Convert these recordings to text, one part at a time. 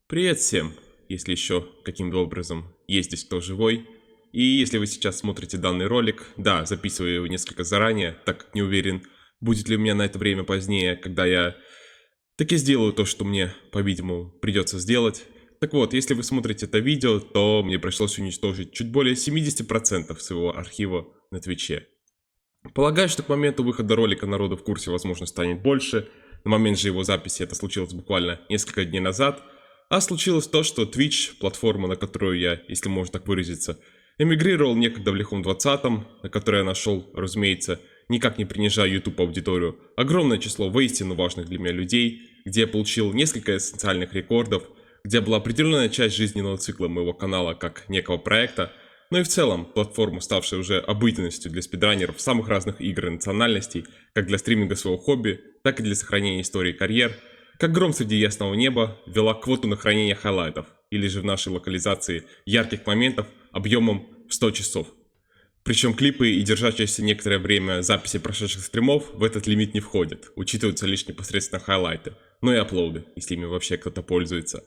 Привет всем, если еще каким-то образом есть здесь кто живой. И если вы сейчас смотрите данный ролик, да, записываю его несколько заранее, так как не уверен, будет ли у меня на это время позднее, когда я таки сделаю то, что мне, по-видимому, придется сделать. Так вот, если вы смотрите это видео, то мне пришлось уничтожить чуть более 70% своего архива на Твиче. Полагаю, что к моменту выхода ролика народу в курсе, возможно, станет больше. На момент же его записи это случилось буквально несколько дней назад. А случилось то, что Twitch, платформа, на которую я, если можно так выразиться, эмигрировал некогда в лихом 20-м, на которой я нашел, разумеется, никак не принижая YouTube аудиторию, огромное число воистину важных для меня людей, где я получил несколько эссенциальных рекордов, где была определенная часть жизненного цикла моего канала как некого проекта, но и в целом платформа, ставшая уже обыденностью для спидранеров самых разных игр и национальностей, как для стриминга своего хобби, так и для сохранения истории карьер, как гром среди ясного неба, ввела квоту на хранение хайлайтов, или же в нашей локализации ярких моментов объемом в 100 часов. Причем клипы и держащиеся некоторое время записи прошедших стримов в этот лимит не входят, учитываются лишь непосредственно хайлайты, но и аплоуды, если ими вообще кто-то пользуется.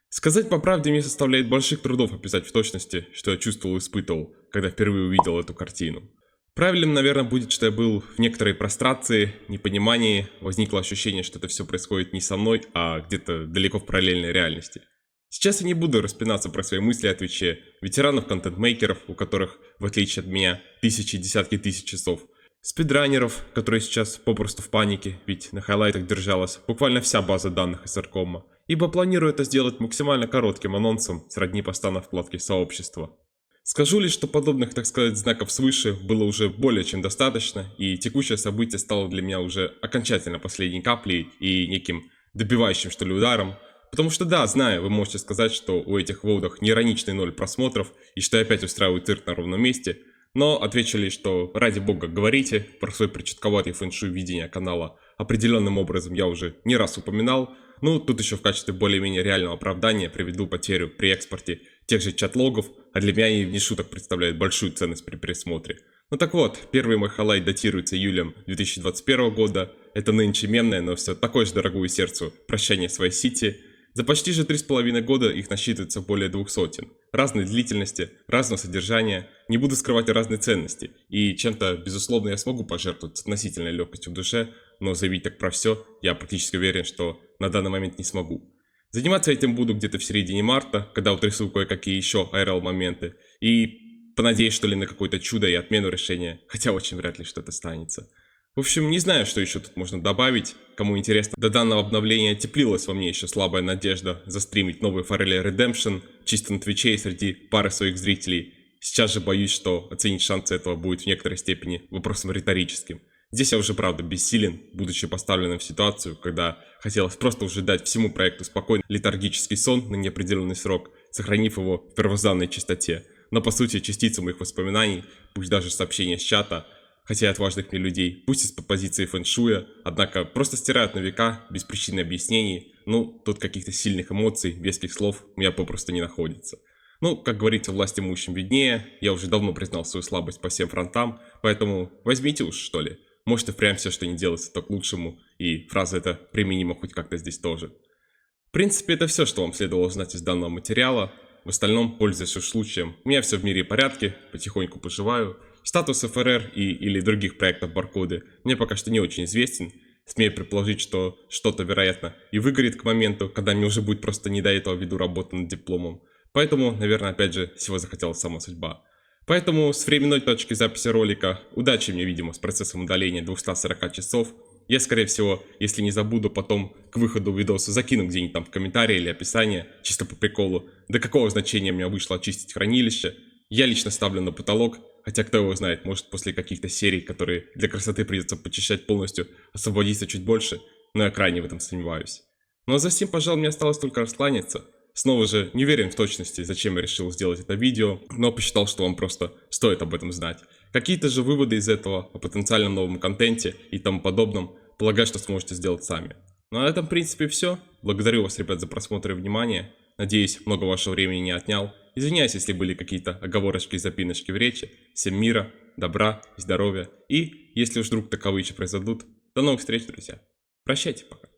Сказать по правде, мне составляет больших трудов описать в точности, что я чувствовал и испытывал, когда впервые увидел эту картину. Правильным, наверное, будет, что я был в некоторой прострации, непонимании, возникло ощущение, что это все происходит не со мной, а где-то далеко в параллельной реальности. Сейчас я не буду распинаться про свои мысли о Твиче, ветеранов контент-мейкеров, у которых, в отличие от меня, тысячи и десятки тысяч часов, спидранеров, которые сейчас попросту в панике, ведь на хайлайтах держалась буквально вся база данных из Аркома, ибо планирую это сделать максимально коротким анонсом сродни поста на вкладке сообщества. Скажу лишь, что подобных, так сказать, знаков свыше было уже более чем достаточно, и текущее событие стало для меня уже окончательно последней каплей и неким добивающим, что ли, ударом. Потому что да, знаю, вы можете сказать, что у этих вводов неироничный 0 просмотров, и что я опять устраиваю цирк на ровном месте, но отвечу лишь, что ради бога говорите, про свой причудковатый фэншуй видения канала определенным образом я уже не раз упоминал. Ну, тут еще в качестве более-менее реального оправдания приведу потерю при экспорте тех же чат-логов, а для меня они не шуток представляют большую ценность при просмотре. Ну так вот, первый мой хайлайт датируется июлем 2021 года, это нынче мемное, но все такое же дорогое сердцу «Прощание с Vice City». За почти же 3,5 года их насчитывается более 200. Разной длительности, разного содержания, не буду скрывать и разной ценности. И чем-то, безусловно, я смогу пожертвовать с относительной легкостью в душе, но заявить так про все, я практически уверен, что на данный момент не смогу. Заниматься этим буду где-то в середине марта, когда утрясу кое-какие еще IRL-моменты, и понадеюсь, что ли, на какое-то чудо и отмену решения, хотя очень вряд ли что-то станется. В общем, не знаю, что еще тут можно добавить. Кому интересно, до данного обновления теплилась во мне еще слабая надежда застримить новый Форели Redemption чисто на Твиче и среди пары своих зрителей. Сейчас же боюсь, что оценить шансы этого будет в некоторой степени вопросом риторическим. Здесь я уже правда бессилен, будучи поставленным в ситуацию, когда хотелось просто уже дать всему проекту спокойный летаргический сон на неопределенный срок, сохранив его в первозданной чистоте. Но по сути частица моих воспоминаний, пусть даже сообщения с чата, хотя и от важных мне людей, пусть из-под позиции фэншуя, однако просто стирают на века, без причины объяснений. Ну, тут каких-то сильных эмоций, веских слов у меня попросту не находится. Ну, как говорится, власть имущим виднее, я уже давно признал свою слабость по всем фронтам, поэтому возьмите уж, что ли. Может и впрямь все, что не делается, то к лучшему, и фраза эта применима хоть как-то здесь тоже. В принципе, это все, что вам следовало узнать из данного материала. В остальном, пользуясь уж случаем, у меня все в мире в порядке, потихоньку поживаю. Статус ФРР или других проектов баркоды мне пока что не очень известен. Смею предположить, что что-то, вероятно, и выгорит к моменту, когда мне уже будет просто не до этого ввиду работы над дипломом. Поэтому, наверное, опять же, всего захотела сама судьба. Поэтому с временной точки записи ролика удачи мне, видимо, с процессом удаления 240 часов. Я, скорее всего, если не забуду, потом к выходу видоса закину где-нибудь там в комментарии или описание, чисто по приколу, до какого значения мне вышло очистить хранилище. Я лично ставлю на потолок, хотя кто его знает, может после каких-то серий, которые для красоты придется почищать полностью, освободиться чуть больше, но я крайне в этом сомневаюсь. Ну а за сим, пожалуй, мне осталось только раскланяться. Снова же, не уверен в точности, зачем я решил сделать это видео, но посчитал, что вам просто стоит об этом знать. Какие-то же выводы из этого о потенциальном новом контенте и тому подобном, полагаю, что сможете сделать сами. Ну а на этом, в принципе, все. Благодарю вас, ребят, за просмотр и внимание. Надеюсь, много вашего времени не отнял. Извиняюсь, если были какие-то оговорочки и запиночки в речи. Всем мира, добра, здоровья. И, если уж вдруг таковые еще произойдут, до новых встреч, друзья. Прощайте пока.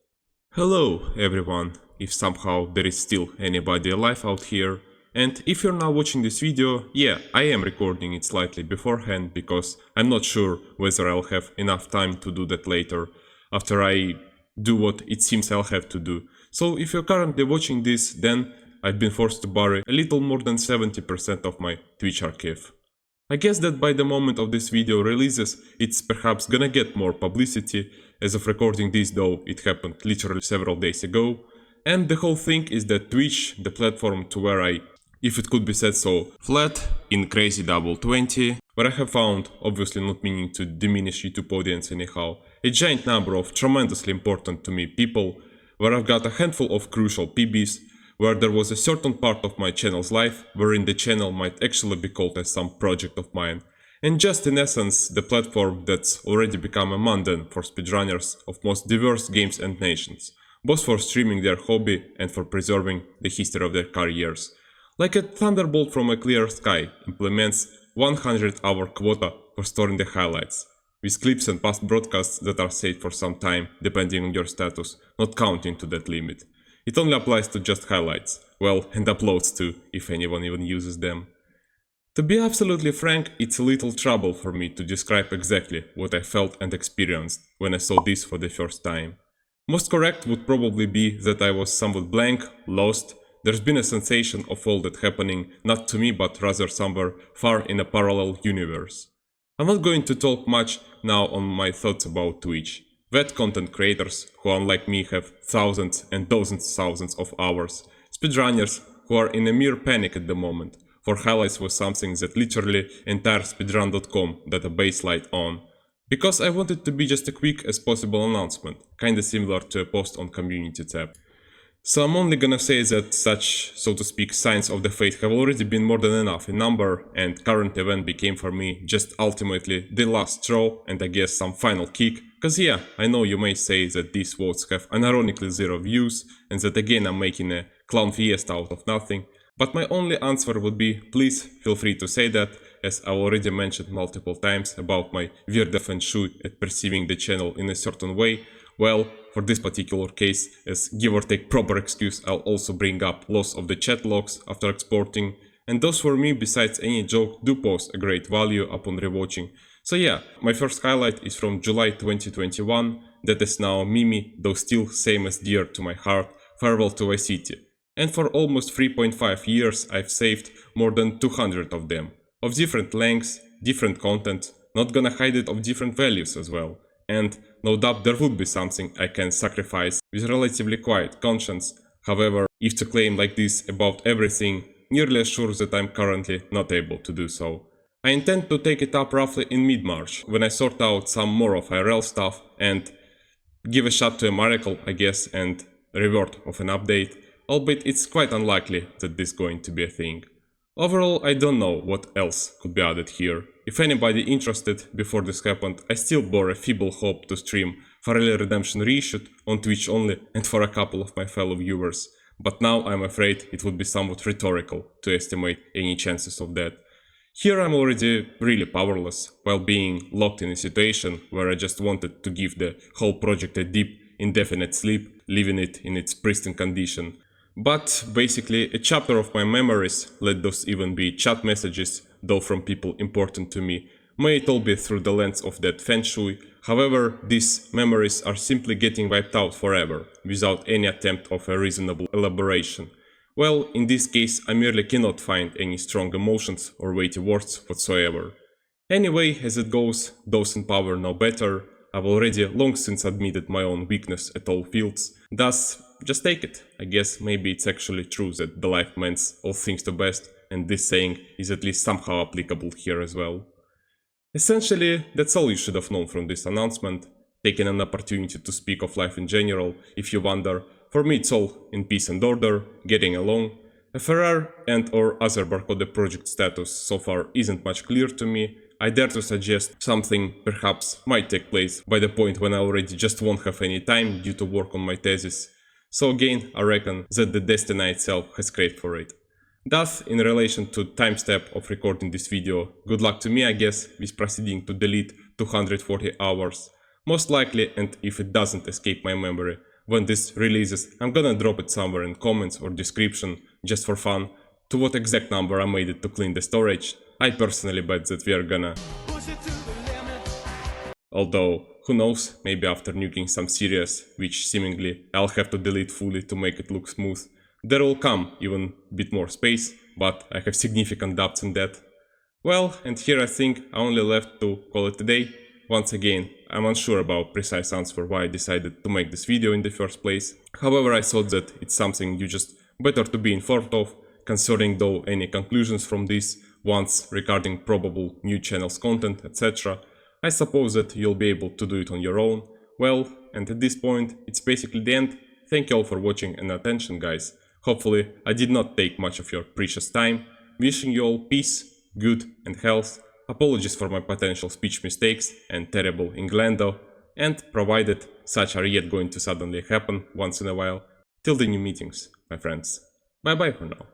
Hello everyone, if somehow there is still anybody alive out here. And if you're now watching this video, yeah, I am recording it slightly beforehand because I'm not sure whether I'll have enough time to do that later, after I do what it seems I'll have to do. So if you're currently watching this, then I've been forced to bury a little more than 70% of my Twitch archive. I guess that by the moment of this video releases, it's perhaps gonna get more publicity. As of recording this though, it happened literally several days ago. And the whole thing is that Twitch, the platform to where I, if it could be said so, flat in crazy double 20, where I have found, obviously not meaning to diminish YouTube audience anyhow, a giant number of tremendously important to me people, where I've got a handful of crucial PBs, where there was a certain part of my channel's life wherein the channel might actually be called as some project of mine, and just in essence the platform that's already become a mundane for speedrunners of most diverse games and nations, both for streaming their hobby and for preserving the history of their careers. Like a thunderbolt from a clear sky implements 100-hour quota for storing the highlights, with clips and past broadcasts that are saved for some time depending on your status, not counting to that limit. It only applies to just highlights, well, and uploads too, if anyone even uses them. To be absolutely frank, it's a little trouble for me to describe exactly what I felt and experienced when I saw this for the first time. Most correct would probably be that I was somewhat blank, lost. There's been a sensation of all that happening, not to me but rather somewhere far in a parallel universe. I'm not going to talk much now on my thoughts about Twitch. Vet content creators who unlike me have thousands and thousands of hours, speedrunners who are in a mere panic at the moment, for highlights was something that literally entire speedrun.com database light on. Because I want it to be just a quick as possible announcement, kinda similar to a post on community tab. So I'm only gonna say that such, so to speak, signs of the fate have already been more than enough in number, and current event became for me just ultimately the last straw and I guess some final kick, cause yeah, I know you may say that these votes have unironically zero views and that again I'm making a clown fiesta out of nothing, but my only answer would be please feel free to say that, as I already mentioned multiple times about my weird feng shui at perceiving the channel in a certain way. Well, for this particular case, as give or take proper excuse, I'll also bring up loss of the chat logs after exporting, and those for me, besides any joke, do pose a great value upon rewatching. So yeah, my first highlight is from July 2021, that is now Mimi, though still same as dear to my heart, Farewell to a City. And for almost 3.5 years I've saved more than 200 of them, of different lengths, different content, not gonna hide it, of different values as well. And no doubt there would be something I can sacrifice with relatively quiet conscience. However, if to claim like this about everything, nearly as sure that I'm currently not able to do so. I intend to take it up roughly in mid-March, when I sort out some more of IRL stuff and give a shot to a miracle, I guess, and reward of an update, albeit it's quite unlikely that this is going to be a thing. Overall, I don't know what else could be added here. If anybody interested before this happened, I still bore a feeble hope to stream Farrell Redemption Reissued on Twitch only and for a couple of my fellow viewers, but now I'm afraid it would be somewhat rhetorical to estimate any chances of that. Here I'm already really powerless, while being locked in a situation where I just wanted to give the whole project a deep, indefinite sleep, leaving it in its pristine condition. But basically a chapter of my memories, let those even be chat messages, though from people important to me, may it all be through the lens of that feng shui. However, these memories are simply getting wiped out forever, without any attempt of a reasonable elaboration. Well, in this case I merely cannot find any strong emotions or weighty words whatsoever. Anyway, as it goes, those in power know better. I've already long since admitted my own weakness at all fields, thus just take it. I guess maybe it's actually true that the life means all things to best, and this saying is at least somehow applicable here as well. Essentially, that's all you should have known from this announcement. Taking an opportunity to speak of life in general, if you wonder, for me it's all in peace and order, getting along. A Ferrar and or other barcode project status so far isn't much clear to me. I dare to suggest something perhaps might take place by the point when I already just won't have any time due to work on my thesis. So again, I reckon that the destiny itself has craved for it. Thus, in relation to timestamp of recording this video, good luck to me I guess with proceeding to delete 240 hours. Most likely, and if it doesn't escape my memory, when this releases, I'm gonna drop it somewhere in comments or description, just for fun, to what exact number I made it to clean the storage. I personally bet that we are gonna... Although, who knows, maybe after nuking some series, which seemingly I'll have to delete fully to make it look smooth, there will come even a bit more space, but I have significant doubts in that. Well, and here I think I only left to call it a day. Once again, I'm unsure about precise answer why I decided to make this video in the first place. However, I thought that it's something you just better to be informed of, concerning though any conclusions from this, ones regarding probable new channel's content, etc. I suppose that you'll be able to do it on your own. Well, and at this point, it's basically the end. Thank you all for watching and attention, guys. Hopefully, I did not take much of your precious time. Wishing you all peace, good and health. Apologies for my potential speech mistakes and terrible inglendo. And provided such are yet going to suddenly happen once in a while, till the new meetings, my friends. Bye bye for now.